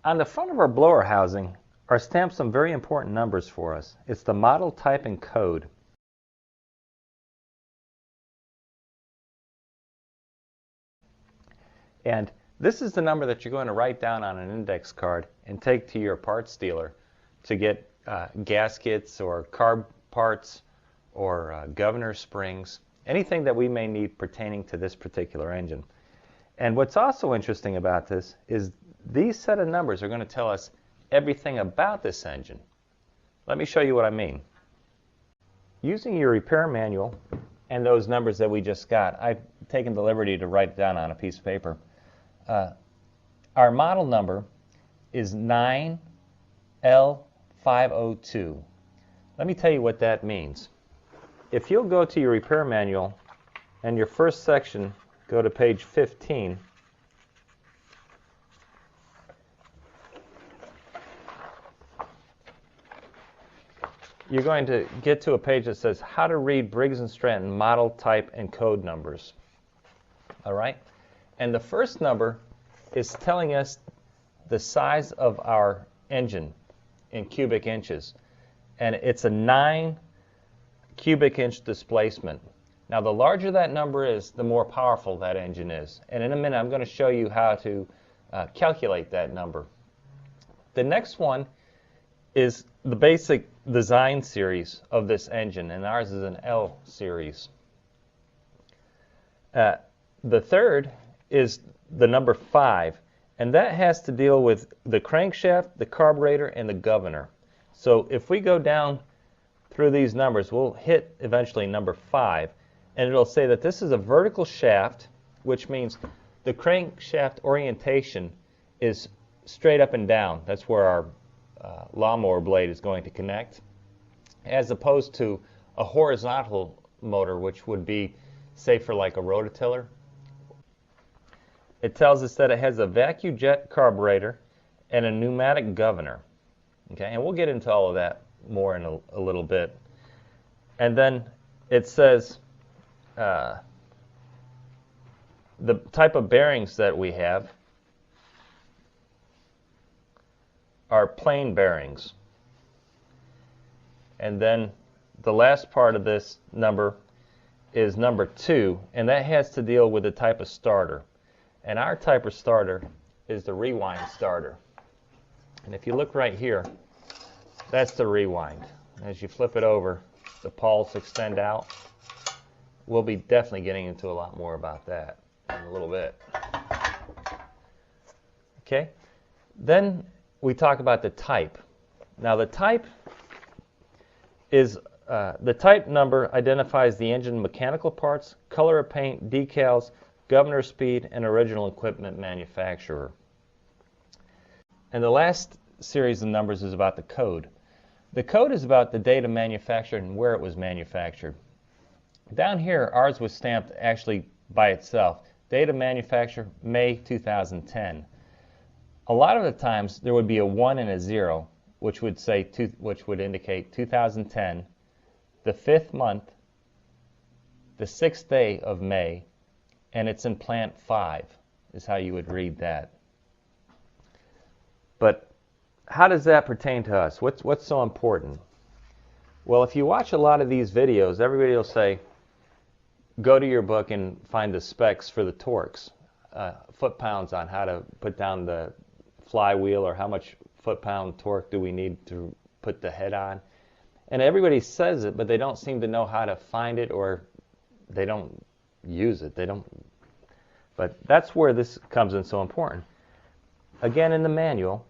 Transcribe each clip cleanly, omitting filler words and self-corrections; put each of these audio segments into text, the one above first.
On the front of our blower housing are stamped some very important numbers for us. It's the model, type, and code. And this is the number that you're going to write down on an index card and take to your parts dealer to get gaskets or carb parts or governor springs, anything that we may need pertaining to this particular engine. And what's also interesting about this is these set of numbers are going to tell us everything about this engine. Let me show you what I mean. Using your repair manual and those numbers that we just got, I've taken the liberty to write it down on a piece of paper. Our model number is 9L502. Let me tell you what that means. If you'll go to your repair manual and your first section, go to page 15, you're going to get to a page that says how to read Briggs & Stratton model, type, and code numbers. All right? And the first number is telling us the size of our engine in cubic inches. And it's a 9 cubic inch displacement. Now, the larger that number is, the more powerful that engine is. And in a minute, I'm going to show you how to calculate that number. The next one is the basic design series of this engine, and ours is an L series. The third is the number 5, and that has to deal with the crankshaft, the carburetor, and the governor. So if we go down through these numbers, we'll hit eventually number 5, and it'll say that this is a vertical shaft, which means the crankshaft orientation is straight up and down. That's where our lawnmower blade is going to connect, as opposed to a horizontal motor, which would be, say, for like a rototiller. It tells us that it has a vacuum jet carburetor and a pneumatic governor. Okay, and we'll get into all of that more in a little bit. And then it says the type of bearings that we have are plain bearings. And then the last part of this number is number 2, and that has to deal with the type of starter. And our type of starter is the rewind starter. And if you look right here, that's the rewind. As you flip it over, the pawls extend out. We'll be definitely getting into a lot more about that in a little bit. Okay, then we talk about the type. Now the type is the type number identifies the engine mechanical parts, color of paint, decals, governor speed, and original equipment manufacturer. And the last series of numbers is about the code. The code is about the date of manufacture and where it was manufactured. Down here, ours was stamped actually by itself. Date of manufacture, May 2010. A lot of the times there would be a 1 and a 0, which would say which would indicate 2010, the 5th month, the 6th day of May, and it's in plant 5 is how you would read that. But how does that pertain to us? What's so important? Well, if you watch a lot of these videos, everybody will say, go to your book and find the specs for the torques, foot-pounds on how to put down the flywheel, or how much foot-pound torque do we need to put the head on. And everybody says it, but they don't seem to know how to find it, or they don't use it. But that's where this comes in so important. Again, in the manual,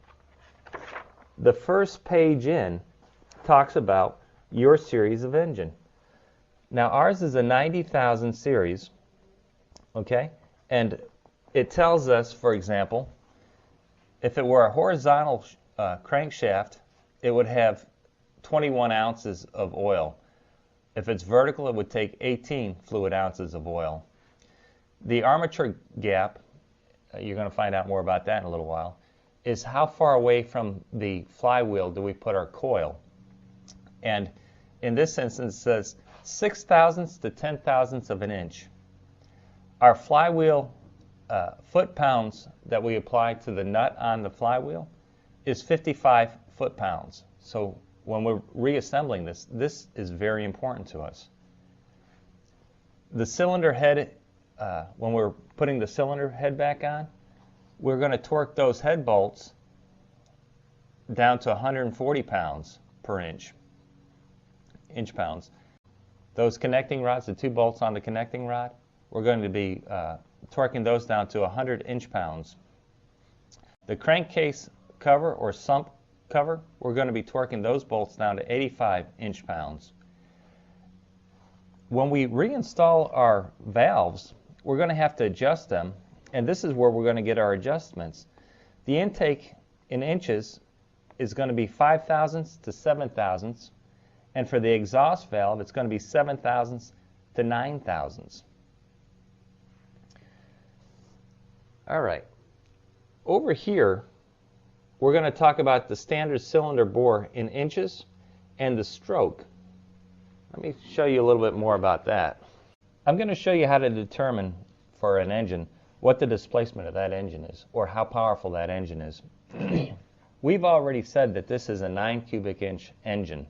the first page in talks about your series of engine. Now ours is a 90,000 series, okay? And it tells us, for example, if it were a horizontal crankshaft, it would have 21 ounces of oil. If it's vertical, it would take 18 fluid ounces of oil. The armature gap, you're going to find out more about that in a little while, is how far away from the flywheel do we put our coil. And in this instance, it says 6 thousandths to 10 thousandths of an inch. Our flywheel foot-pounds that we apply to the nut on the flywheel is 55 foot-pounds. So when we're reassembling this, this is very important to us. The cylinder head, when we're putting the cylinder head back on, we're going to torque those head bolts down to 140 pounds per inch-pounds. Those connecting rods, the two bolts on the connecting rod, we're going to be torquing those down to 100 inch-pounds. The crankcase cover or sump cover, we're going to be torquing those bolts down to 85 inch-pounds. When we reinstall our valves, we're going to have to adjust them, and this is where we're going to get our adjustments. The intake in inches is going to be 5 thousandths to 7 thousandths, and for the exhaust valve, it's going to be 7 thousandths to 9 thousandths. All right. Over here, we're going to talk about the standard cylinder bore in inches and the stroke. Let me show you a little bit more about that. I'm going to show you how to determine for an engine what the displacement of that engine is, or how powerful that engine is. We've already said that this is a 9 cubic inch engine.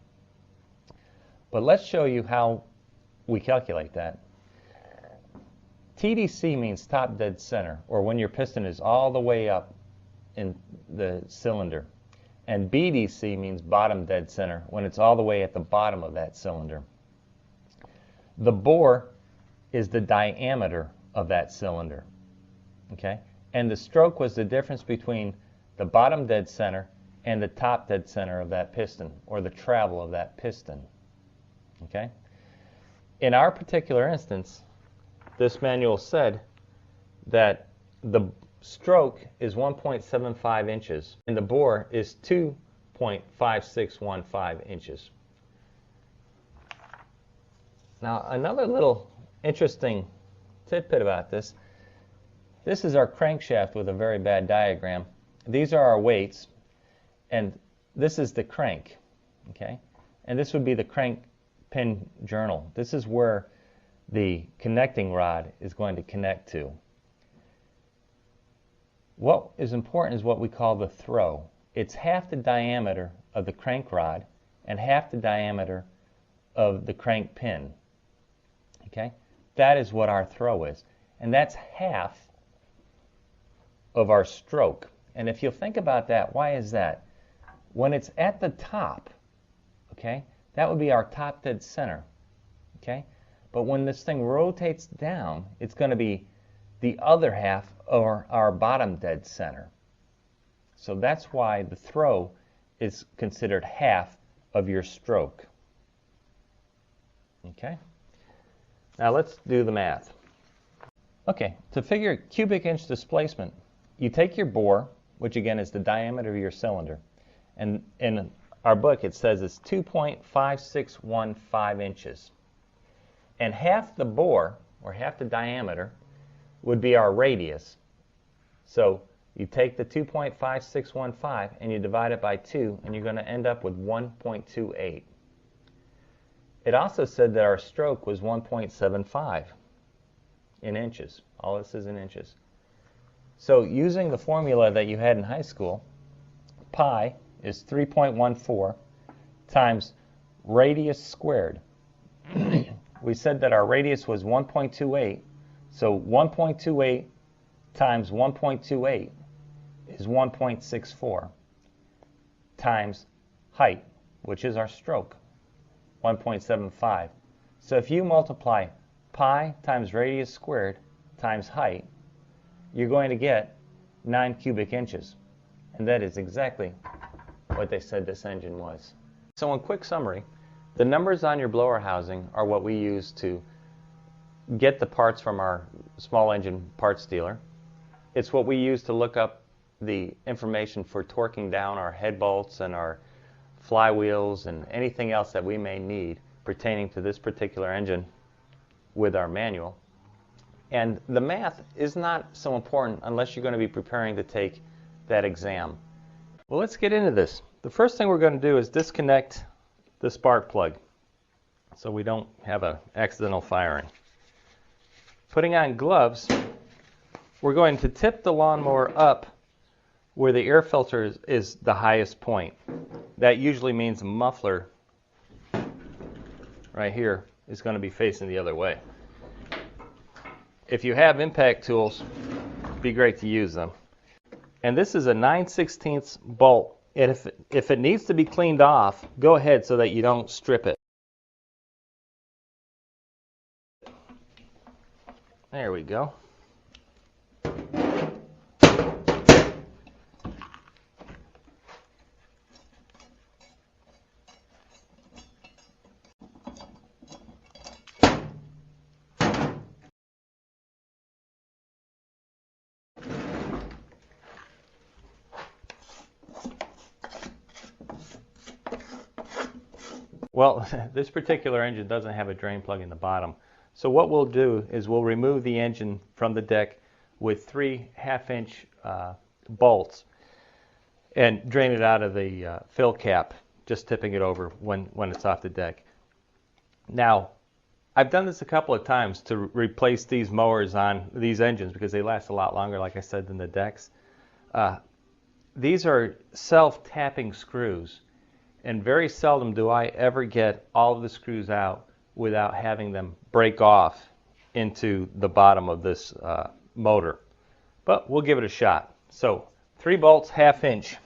But let's show you how we calculate that. TDC means top dead center, or when your piston is all the way up in the cylinder. And BDC means bottom dead center, when it's all the way at the bottom of that cylinder. The bore is the diameter of that cylinder. Okay? And the stroke was the difference between the bottom dead center and the top dead center of that piston, or the travel of that piston. Okay? In our particular instance, this manual said that the stroke is 1.75 inches and the bore is 2.5615 inches. Now, another little interesting tidbit about this. This is our crankshaft with a very bad diagram. These are our weights, and this is the crank. Okay? And this would be the crank pin journal. This is where the connecting rod is going to connect to. What is important is what we call the throw. It's half the diameter of the crank rod and half the diameter of the crank pin. Okay? That is what our throw is. And that's half of our stroke. And if you'll think about that, why is that? When it's at the top, okay, that would be our top dead center. Okay? But when this thing rotates down, it's going to be the other half of our bottom dead center. So that's why the throw is considered half of your stroke. Okay? Now let's do the math. Okay, to figure cubic inch displacement, you take your bore, which again is the diameter of your cylinder, and in our book it says it's 2.5615 inches. And half the bore, or half the diameter, would be our radius. So you take the 2.5615 and you divide it by 2, and you're going to end up with 1.28. It also said that our stroke was 1.75 in inches. All this is in inches. So using the formula that you had in high school, pi is 3.14 times radius squared. We said that our radius was 1.28, so 1.28 times 1.28 is 1.64 times height, which is our stroke, 1.75. So if you multiply pi times radius squared times height, you're going to get 9 cubic inches. And that is exactly what they said this engine was. So in quick summary, the numbers on your blower housing are what we use to get the parts from our small engine parts dealer. It's what we use to look up the information for torquing down our head bolts and our flywheels and anything else that we may need pertaining to this particular engine with our manual. And the math is not so important unless you're going to be preparing to take that exam. Well, let's get into this. The first thing we're going to do is disconnect the spark plug so we don't have an accidental firing. Putting on gloves, we're going to tip the lawnmower up where the air filter is the highest point. That usually means the muffler right here is going to be facing the other way. If you have impact tools, it'd be great to use them. And this is a 9/16 bolt. And if it needs to be cleaned off, go ahead so that you don't strip it. There we go. Well, this particular engine doesn't have a drain plug in the bottom. So what we'll do is we'll remove the engine from the deck with 3 1/2-inch bolts and drain it out of the fill cap, just tipping it over when it's off the deck. Now, I've done this a couple of times to replace these mowers on these engines because they last a lot longer, like I said, than the decks. These are self-tapping screws. And very seldom do I ever get all of the screws out without having them break off into the bottom of this motor. But we'll give it a shot. So 3 bolts, 1/2-inch.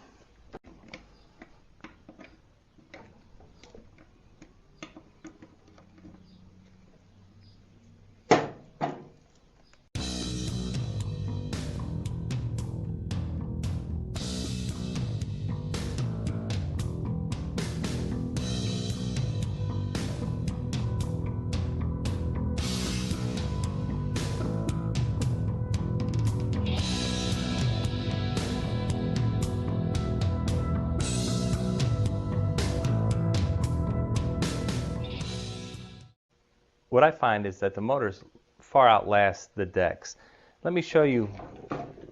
What I find is that the motors far outlast the decks. Let me show you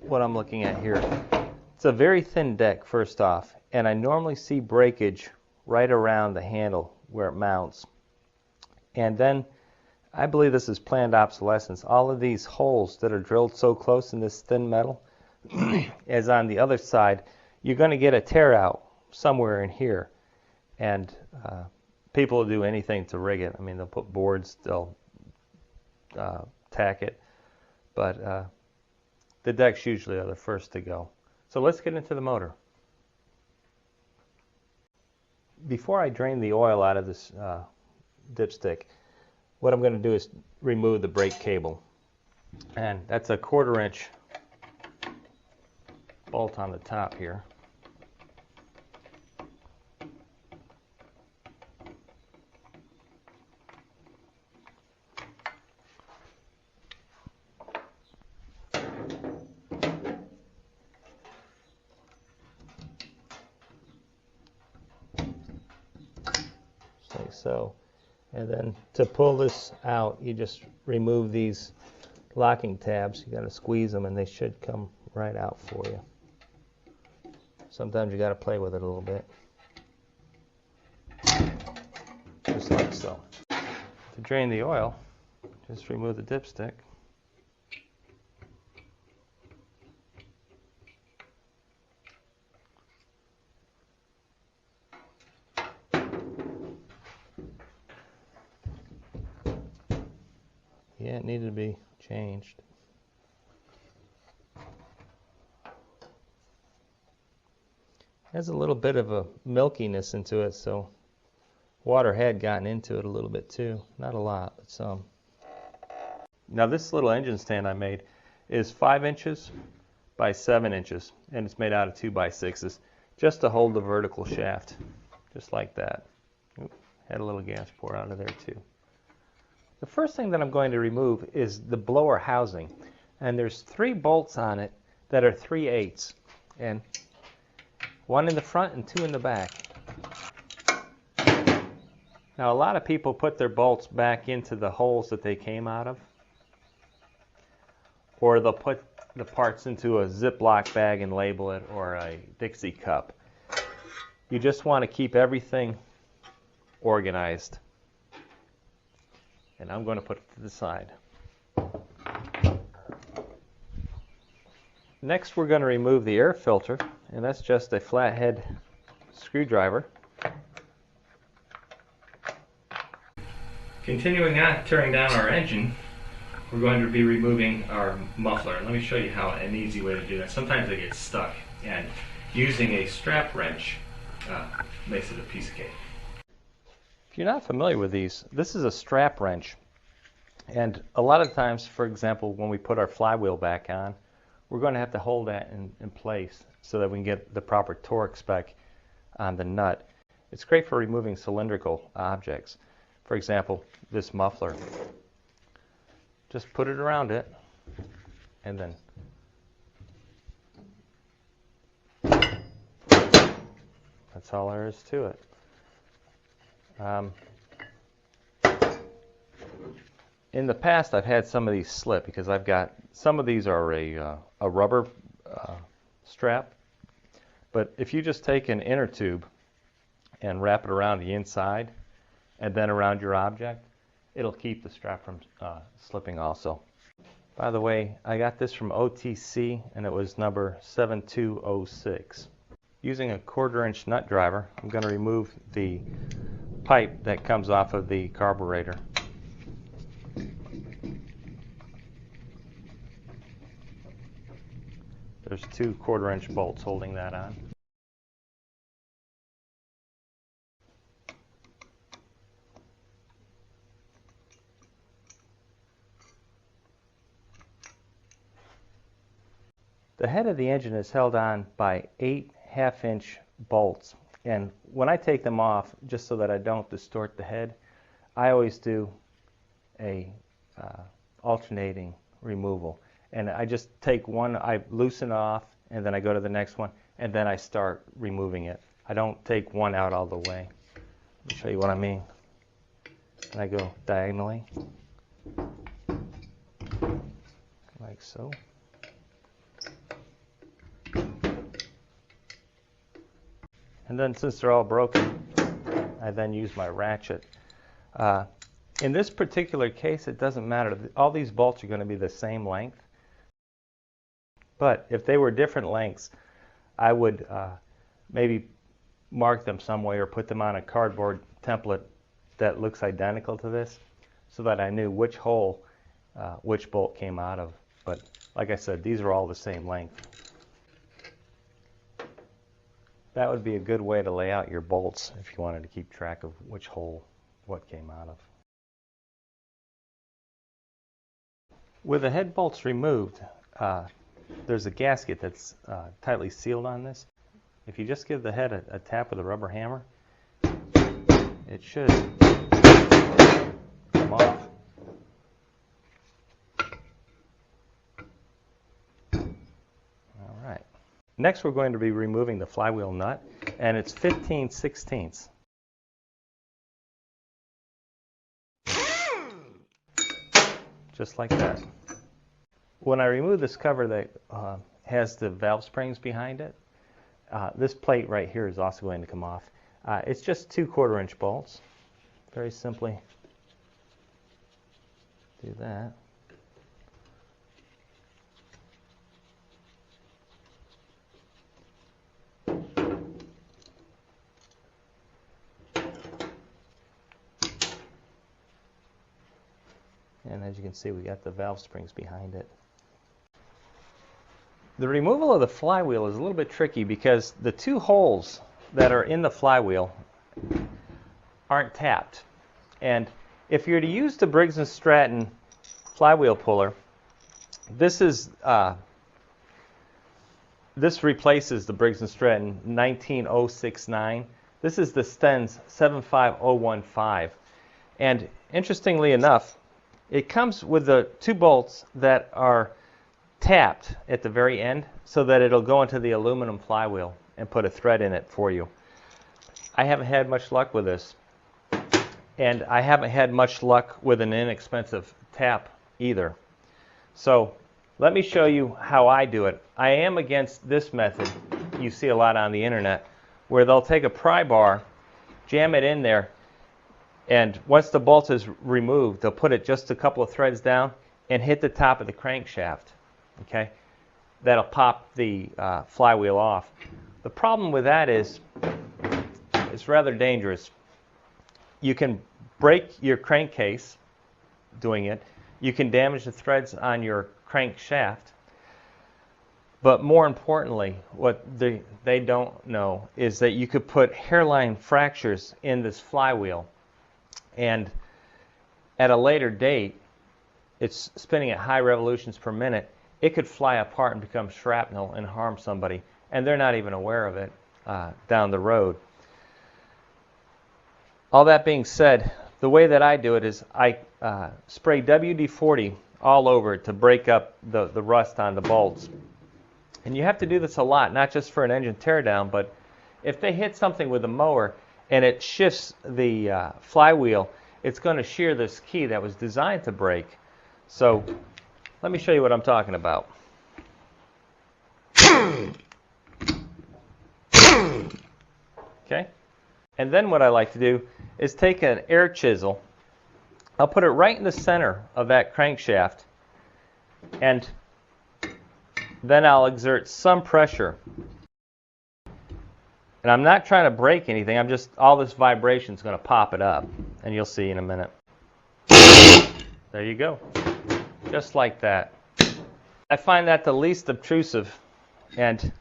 what I'm looking at here. It's a very thin deck, first off, and I normally see breakage right around the handle where it mounts. And then I believe this is planned obsolescence. All of these holes that are drilled so close in this thin metal, as on the other side, you're going to get a tear out somewhere in here. And people will do anything to rig it. I mean, they'll put boards, they'll tack it, but the decks usually are the first to go. So let's get into the motor. Before I drain the oil out of this dipstick, what I'm going to do is remove the brake cable. And that's a 1/4-inch bolt on the top here. Like so. And then to pull this out, you just remove these locking tabs. You got to squeeze them and they should come right out for you. Sometimes you got to play with it a little bit. Just like so. To drain the oil, just remove the dipstick. Yeah, it needed to be changed. Has a little bit of a milkiness into it, so water had gotten into it a little bit too. Not a lot, but some. Now this little engine stand I made is 5 inches by 7 inches, and it's made out of 2x6s, just to hold the vertical shaft, just like that. Oop, had a little gas pour out of there too. The first thing that I'm going to remove is the blower housing, and there's 3 bolts on it that are 3/8, and 1 in the front and 2 in the back. Now a lot of people put their bolts back into the holes that they came out of, or they'll put the parts into a Ziploc bag and label it, or a Dixie cup. You just want to keep everything organized. And I'm going to put it to the side. Next we're going to remove the air filter, and that's just a flathead screwdriver. Continuing on tearing down our engine, we're going to be removing our muffler. And let me show you how an easy way to do that. Sometimes they get stuck, and using a strap wrench makes it a piece of cake. If you're not familiar with these, this is a strap wrench. And a lot of times, for example, when we put our flywheel back on, we're going to have to hold that in place so that we can get the proper torque spec on the nut. It's great for removing cylindrical objects. For example, this muffler. Just put it around it, and then that's all there is to it. In the past, I've had some of these slip because I've got some of these are a rubber strap, but if you just take an inner tube and wrap it around the inside and then around your object, it'll keep the strap from slipping also. By the way, I got this from OTC and it was number 7206. Using a 1/4-inch nut driver, I'm going to remove the pipe that comes off of the carburetor. There's 2 1/4-inch bolts holding that on. The head of the engine is held on by 8 1/2-inch bolts, and when I take them off, just so that I don't distort the head, I always do a alternating removal. And I just take one, I loosen off, and then I go to the next one, and then I start removing it. I don't take one out all the way. Let me show you what I mean. And I go diagonally, like so. And then since they're all broken, I then use my ratchet. In this particular case, it doesn't matter. All these bolts are going to be the same length. But if they were different lengths, I would maybe mark them some way or put them on a cardboard template that looks identical to this so that I knew which hole which bolt came out of. But like I said, these are all the same length. That would be a good way to lay out your bolts if you wanted to keep track of which hole what came out of. With the head bolts removed, there's a gasket that's tightly sealed on this. If you just give the head a tap with a rubber hammer, it should come off. All right. Next, we're going to be removing the flywheel nut, and it's 15/16. Just like that. When I remove this cover that has the valve springs behind it, this plate right here is also going to come off. It's just 2 1/4-inch bolts. Very simply do that. And as you can see, we got the valve springs behind it. The removal of the flywheel is a little bit tricky because the 2 holes that are in the flywheel aren't tapped. And if you're to use the Briggs & Stratton flywheel puller, this replaces the Briggs & Stratton 19069. This is the Sten's 75015. And interestingly enough, it comes with the 2 bolts that are tapped at the very end so that it'll go into the aluminum flywheel and put a thread in it for you. I haven't had much luck with this, and I haven't had much luck with an inexpensive tap either. So let me show you how I do it. I am against this method you see a lot on the internet, where they'll take a pry bar, jam it in there, and once the bolt is removed, they'll put it just a couple of threads down and hit the top of the crankshaft. Okay? that'll pop the flywheel off. The problem with that is it's rather dangerous. You can break your crankcase doing it. You can damage the threads on your crankshaft. But more importantly, what they don't know is that you could put hairline fractures in this flywheel, and at a later date, it's spinning at high revolutions per minute. It could fly apart and become shrapnel and harm somebody, and they're not even aware of it down the road. All that being said, the way that I do it is I spray WD-40 all over it to break up the rust on the bolts. And you have to do this a lot, not just for an engine teardown, but if they hit something with a mower and it shifts the flywheel, it's going to shear this key that was designed to break. So let me show you what I'm talking about. Okay? And then what I like to do is take an air chisel. I'll put it right in the center of that crankshaft, and then I'll exert some pressure. And I'm not trying to break anything. I'm just, all this vibration is going to pop it up. And you'll see in a minute. There you go. Just like that. I find that the least obtrusive. And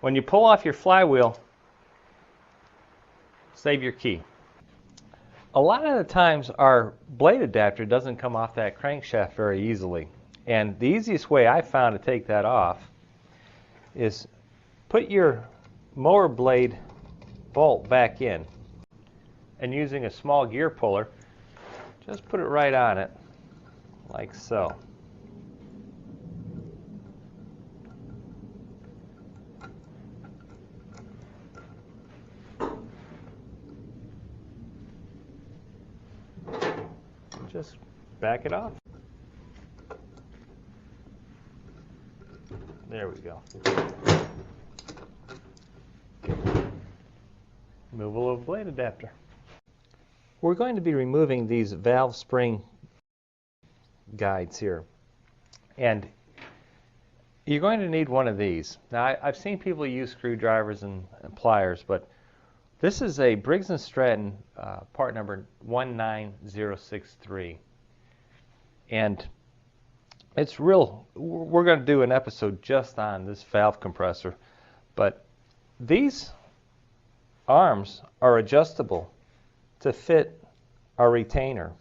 when you pull off your flywheel, save your key. A lot of the times our blade adapter doesn't come off that crankshaft very easily. And the easiest way I found to take that off is put your mower blade bolt back in, and using a small gear puller, just put it right on it, like so. Just back it off. There we go. Removal of blade adapter. We're going to be removing these valve spring guides here. And you're going to need one of these. Now, I've seen people use screwdrivers and pliers, but this is a Briggs & Stratton part number 19063. And it's real, we're going to do an episode just on this valve compressor, but these arms are adjustable to fit our retainer.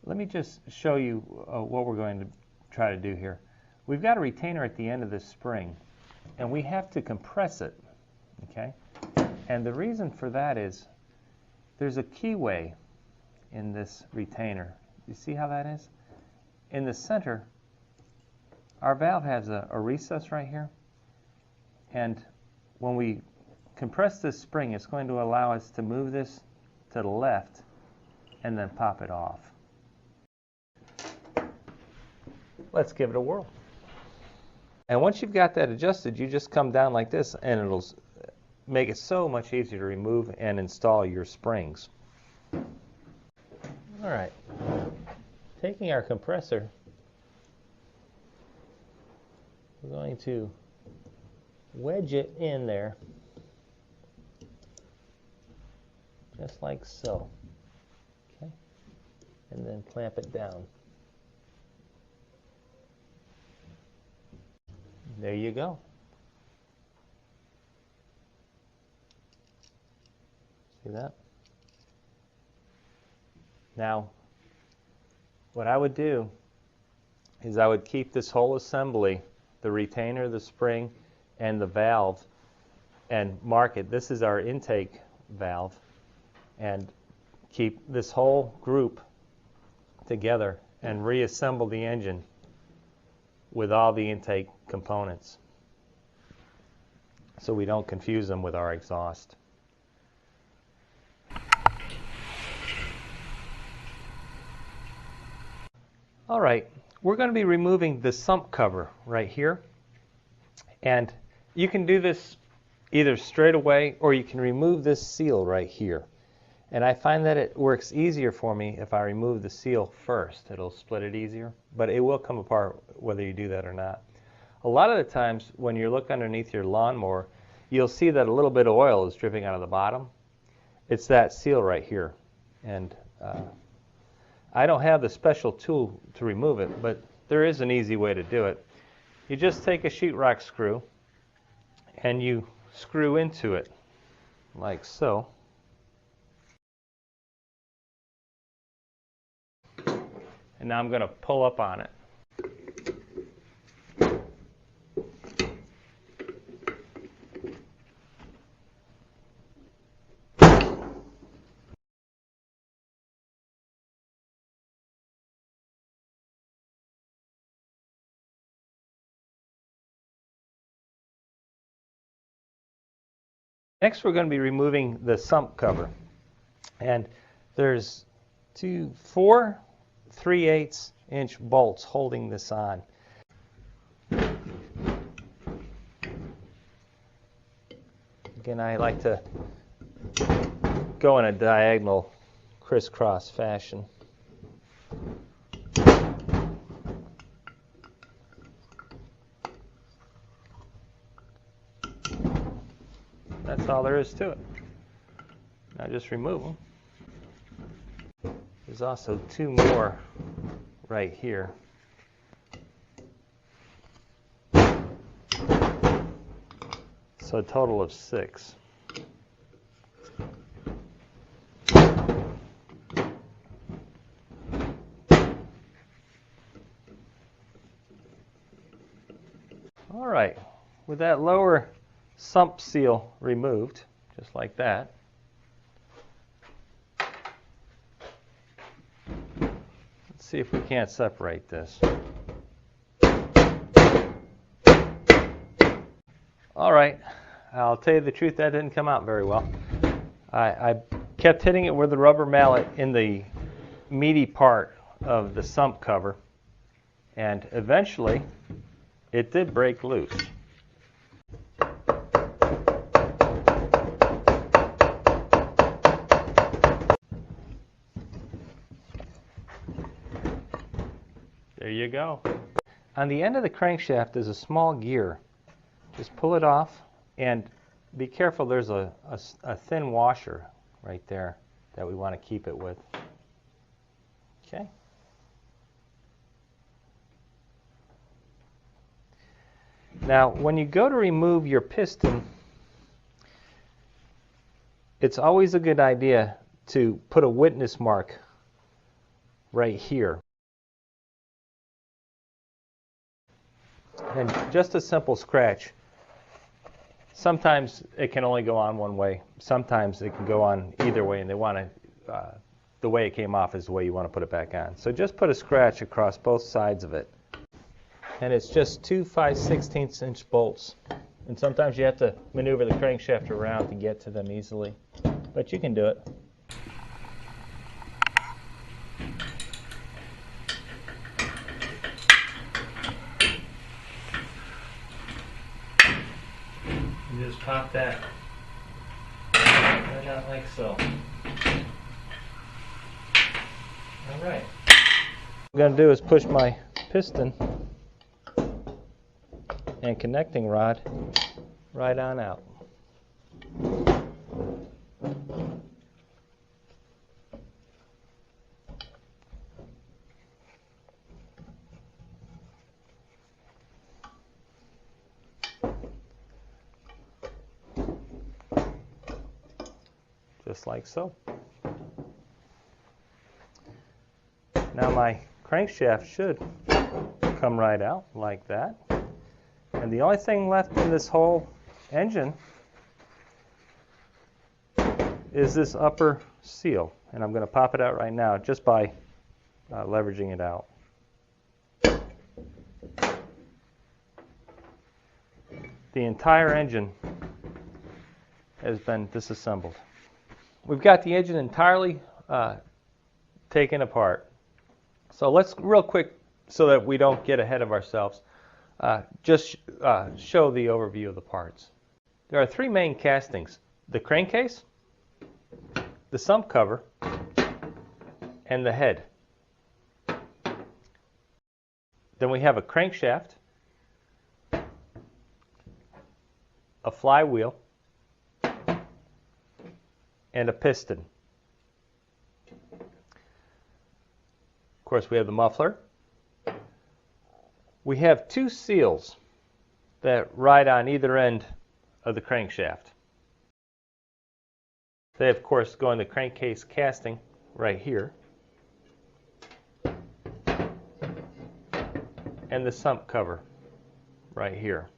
Let me just show you what we're going to try to do here. We've got a retainer at the end of this spring, and we have to compress it, okay? And the reason for that is there's a keyway in this retainer. You see how that is? In the center, our valve has a recess right here. And when we compress this spring, it's going to allow us to move this to the left and then pop it off. Let's give it a whirl. And once you've got that adjusted, you just come down like this, and it'll make it so much easier to remove and install your springs. All right. Taking our compressor, we're going to wedge it in there, just like so. Okay, and then clamp it down. There you go. See that? Now, what I would do is I would keep this whole assembly, the retainer, the spring, and the valve, and mark it. This is our intake valve, and keep this whole group together and reassemble the engine with all the intake components so we don't confuse them with our exhaust. All right, we're going to be removing the sump cover right here, and you can do this either straight away or you can remove this seal right here. And I find that it works easier for me if I remove the seal first. It'll split it easier, but it will come apart whether you do that or not. A lot of the times when you look underneath your lawnmower, you'll see that a little bit of oil is dripping out of the bottom. It's that seal right here. And I don't have the special tool to remove it, but there is an easy way to do it. You just take a sheetrock screw and you screw into it like so. And now I'm going to pull up on it. Next, we're going to be removing the sump cover. And there's 4 3/8-inch bolts holding this on. Again, I like to go in a diagonal crisscross fashion. That's all there is to it. Now just remove them. There's also 2 more right here. So a total of 6. All right, with that lower sump seal removed, just like that, let's see if we can't separate this. All right, I'll tell you the truth, that didn't come out very well. I kept hitting it with the rubber mallet in the meaty part of the sump cover, and eventually it did break loose. There you go. On the end of the crankshaft is a small gear. Just pull it off and be careful, there's a thin washer right there that we want to keep it with. Okay. Now, when you go to remove your piston, it's always a good idea to put a witness mark right here. And just a simple scratch. Sometimes it can only go on one way. Sometimes it can go on either way, and they want to, the way it came off is the way you want to put it back on. So just put a scratch across both sides of it. And it's just 2 5/16-inch bolts. And sometimes you have to maneuver the crankshaft around to get to them easily. But you can do it. You just pop that right out like so. All right. What I'm going to do is push my piston and connecting rod right on out. Just like so. Now my crankshaft should come right out like that. And the only thing left in this whole engine is this upper seal. And I'm going to pop it out right now just by leveraging it out. The entire engine has been disassembled. We've got the engine entirely taken apart. So let's real quick, so that we don't get ahead of ourselves, just show the overview of the parts. There are 3 main castings: the crankcase, the sump cover, and the head. Then we have a crankshaft, a flywheel, and a piston. Of course, we have the muffler. We have two seals that ride on either end of the crankshaft. They, of course, go in the crankcase casting right here. And the sump cover right here.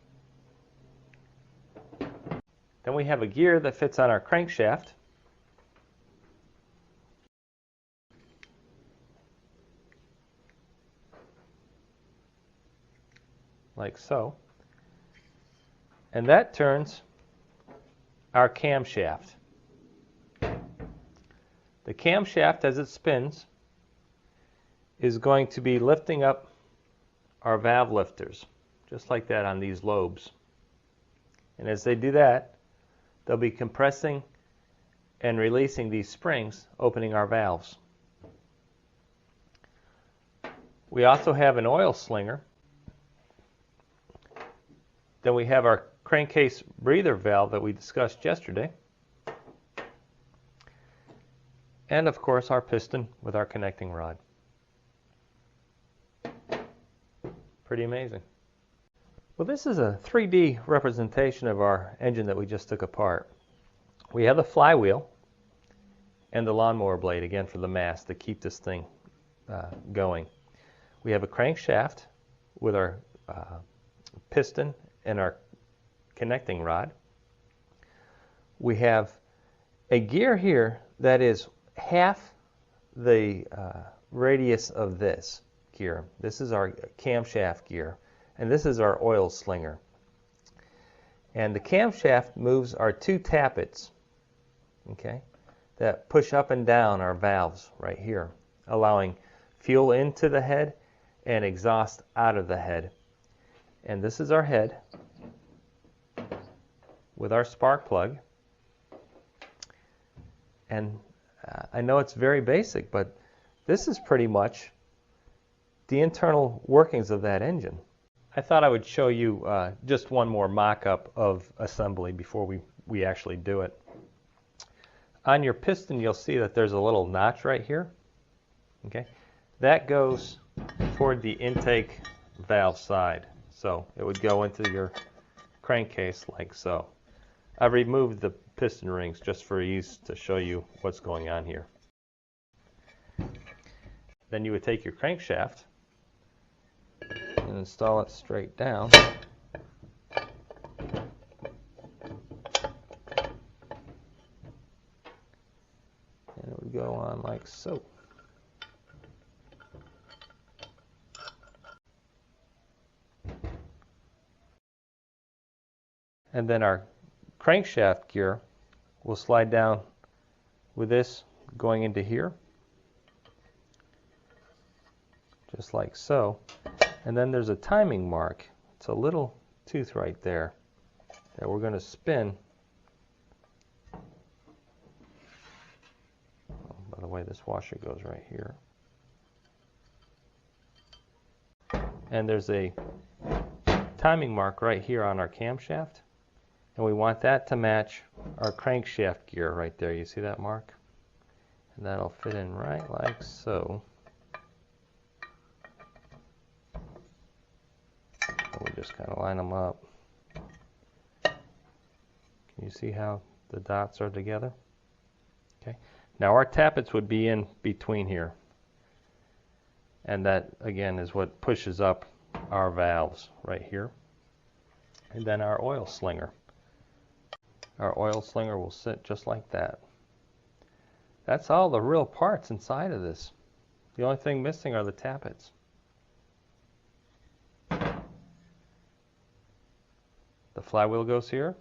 Then we have a gear that fits on our crankshaft. Like so. And that turns our camshaft. The camshaft, as it spins, is going to be lifting up our valve lifters, just like that on these lobes. And as they do that, they'll be compressing and releasing these springs, opening our valves. We also have an oil slinger. Then we have our crankcase breather valve that we discussed yesterday. And of course our piston with our connecting rod. Pretty amazing. Well, this is a 3D representation of our engine that we just took apart. We have the flywheel and the lawnmower blade, again for the mass to keep this thing going. We have a crankshaft with our piston and our connecting rod. We have a gear here that is half the radius of this gear. This is our camshaft gear, and this is our oil slinger. And the camshaft moves our two tappets, okay, that push up and down our valves right here, allowing fuel into the head and exhaust out of the head. And this is our head with our spark plug. And I know it's very basic, but this is pretty much the internal workings of that engine. I thought I would show you just one more mock-up of assembly before we actually do it. On your piston, you'll see that there's a little notch right here. Okay, that goes toward the intake valve side. So it would go into your crankcase like so. I've removed the piston rings just for ease to show you what's going on here. Then you would take your crankshaft and install it straight down. And it would go on like so. And then our crankshaft gear will slide down with this going into here, just like so. And then there's a timing mark. It's a little tooth right there that we're going to spin. Oh, by the way, this washer goes right here. And there's a timing mark right here on our camshaft. And we want that to match our crankshaft gear right there. You see that mark? And that'll fit in right like so. And we just kind of line them up. Can you see how the dots are together? Okay. Now our tappets would be in between here. And that, again, is what pushes up our valves right here. And then our oil slinger. Our oil slinger will sit just like that. That's all the real parts inside of this. The only thing missing are the tappets. The flywheel goes here.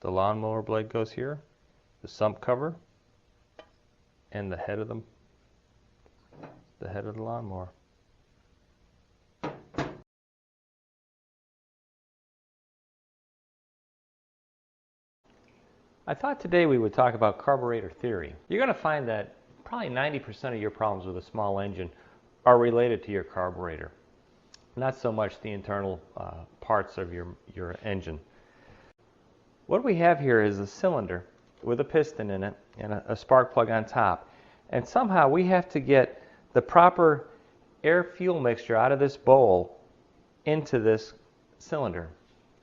The lawnmower blade goes here. The sump cover and the head of the lawnmower. I thought today we would talk about carburetor theory. You're going to find that probably 90% of your problems with a small engine are related to your carburetor, not so much the internal parts of your engine. What we have here is a cylinder with a piston in it and a spark plug on top, and somehow we have to get the proper air-fuel mixture out of this bowl into this cylinder.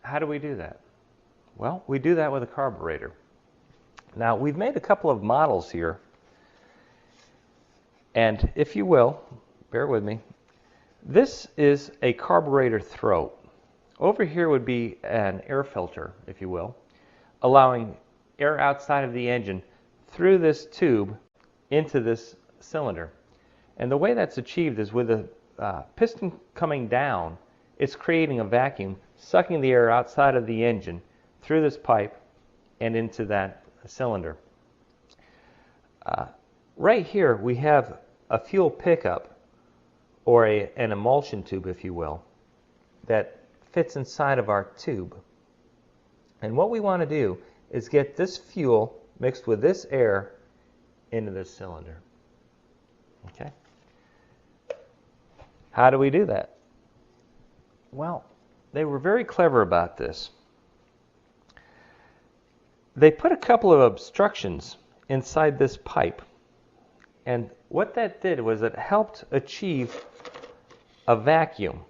How do we do that? Well, we do that with a carburetor. Now, we've made a couple of models here, and if you will, bear with me, this is a carburetor throat. Over here would be an air filter, if you will, allowing air outside of the engine through this tube into this cylinder. And the way that's achieved is with the piston coming down, it's creating a vacuum, sucking the air outside of the engine through this pipe and into that cylinder. Right here we have a fuel pickup, or an emulsion tube, if you will, that fits inside of our tube. And what we want to do is get this fuel mixed with this air into this cylinder. Okay? How do we do that? Well, they were very clever about this. They put a couple of obstructions inside this pipe, and what that did was it helped achieve a vacuum.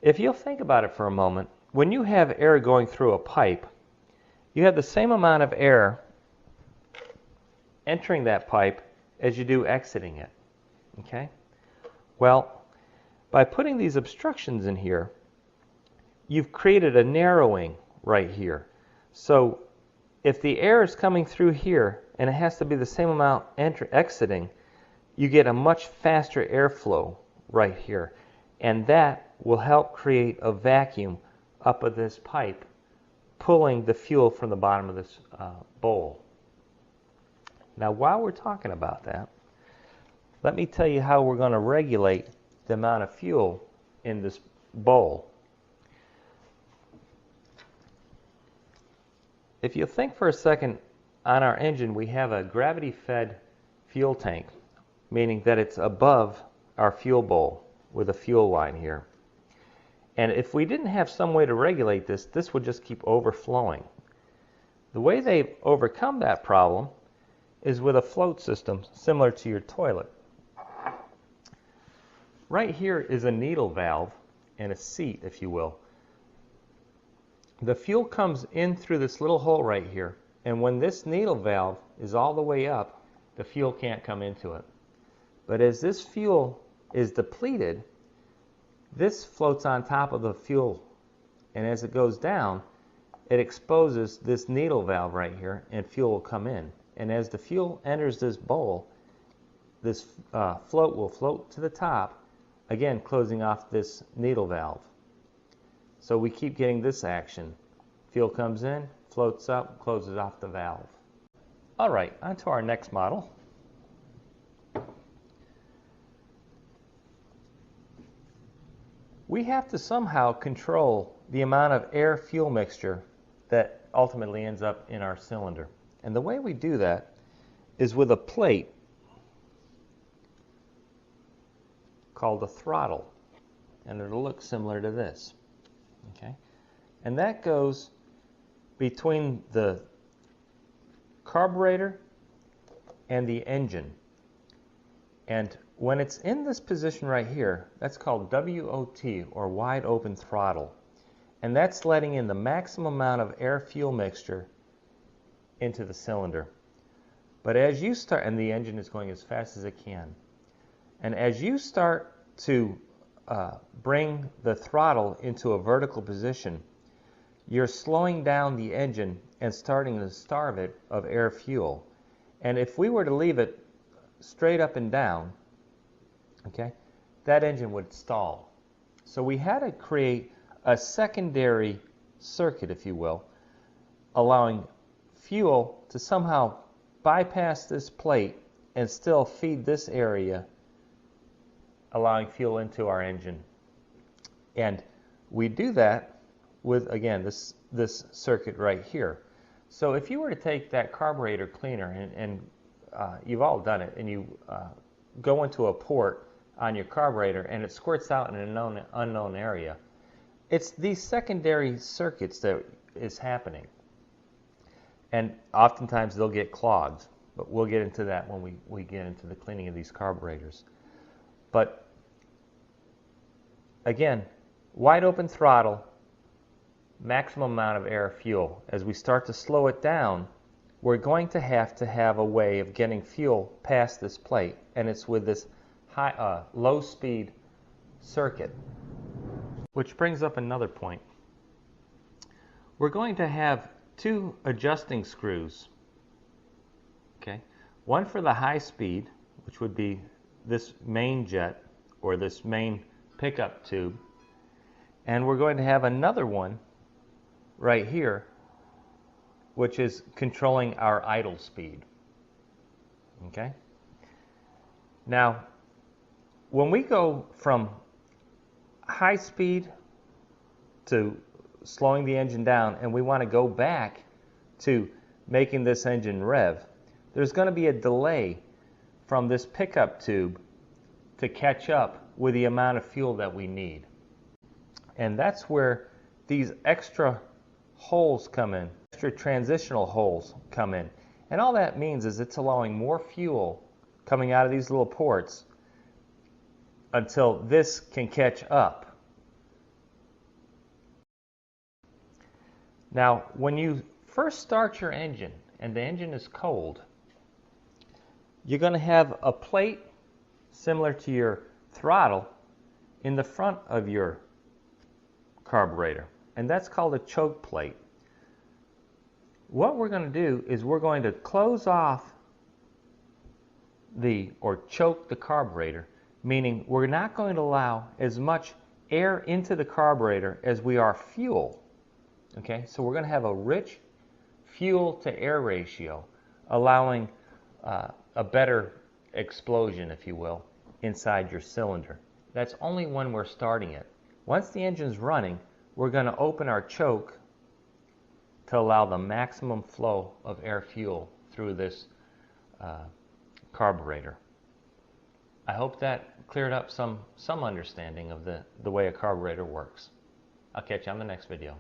If you'll think about it for a moment, when you have air going through a pipe, you have the same amount of air entering that pipe as you do exiting it. Okay? Well, by putting these obstructions in here, you've created a narrowing right here. So if the air is coming through here and it has to be the same amount exiting, you get a much faster airflow right here. And that will help create a vacuum up of this pipe, pulling the fuel from the bottom of this bowl. Now, while we're talking about that, let me tell you how we're going to regulate the amount of fuel in this bowl. If you think for a second, on our engine we have a gravity-fed fuel tank, meaning that it's above our fuel bowl with a fuel line here. And if we didn't have some way to regulate this, this would just keep overflowing. The way they've overcome that problem is with a float system similar to your toilet. Right here is a needle valve and a seat, if you will. The fuel comes in through this little hole right here, and when this needle valve is all the way up, the fuel can't come into it. But as this fuel is depleted, this floats on top of the fuel, and as it goes down, it exposes this needle valve right here, and fuel will come in. And as the fuel enters this bowl, this float will float to the top, again closing off this needle valve. So we keep getting this action. Fuel comes in, floats up, closes off the valve. All right, on to our next model. We have to somehow control the amount of air-fuel mixture that ultimately ends up in our cylinder. And the way we do that is with a plate called a throttle. And it'll look similar to this. Okay? And that goes between the carburetor and the engine. And when it's in this position right here, that's called WOT, or wide open throttle. And that's letting in the maximum amount of air-fuel mixture into the cylinder. But as you start, and the engine is going as fast as it can, and as you start to bring the throttle into a vertical position, you're slowing down the engine and starting to starve it of air fuel. And if we were to leave it straight up and down, okay, that engine would stall. So we had to create a secondary circuit, if you will, allowing fuel to somehow bypass this plate and still feed this area, allowing fuel into our engine. And we do that with, again, this circuit right here. So if you were to take that carburetor cleaner and you've all done it, and you go into a port on your carburetor and it squirts out in an unknown area, it's these secondary circuits that is happening. And oftentimes they'll get clogged, but we'll get into that when we get into the cleaning of these carburetors. But again, wide open throttle, maximum amount of air fuel. As we start to slow it down, we're going to have a way of getting fuel past this plate, and it's with this low speed circuit. Which brings up another point. We're going to have two adjusting screws, okay? One for the high speed, which would be this main jet or this main pickup tube, and we're going to have another one right here, which is controlling our idle speed, okay? Now, when we go from high speed to slowing the engine down and we want to go back to making this engine rev, there's going to be a delay from this pickup tube to catch up with the amount of fuel that we need. And that's where these extra holes come in, extra transitional holes come in. And all that means is it's allowing more fuel coming out of these little ports until this can catch up. Now, when you first start your engine and the engine is cold, you're going to have a plate similar to your throttle in the front of your carburetor, and that's called a choke plate. What we're going to do is we're going to close off or choke the carburetor, meaning we're not going to allow as much air into the carburetor as we are fuel. Okay, so we're going to have a rich fuel to air ratio, allowing a better explosion, if you will, inside your cylinder. That's only when we're starting it. Once the engine's running, we're going to open our choke to allow the maximum flow of air fuel through this carburetor. I hope that cleared up some understanding of the way a carburetor works. I'll catch you on the next video.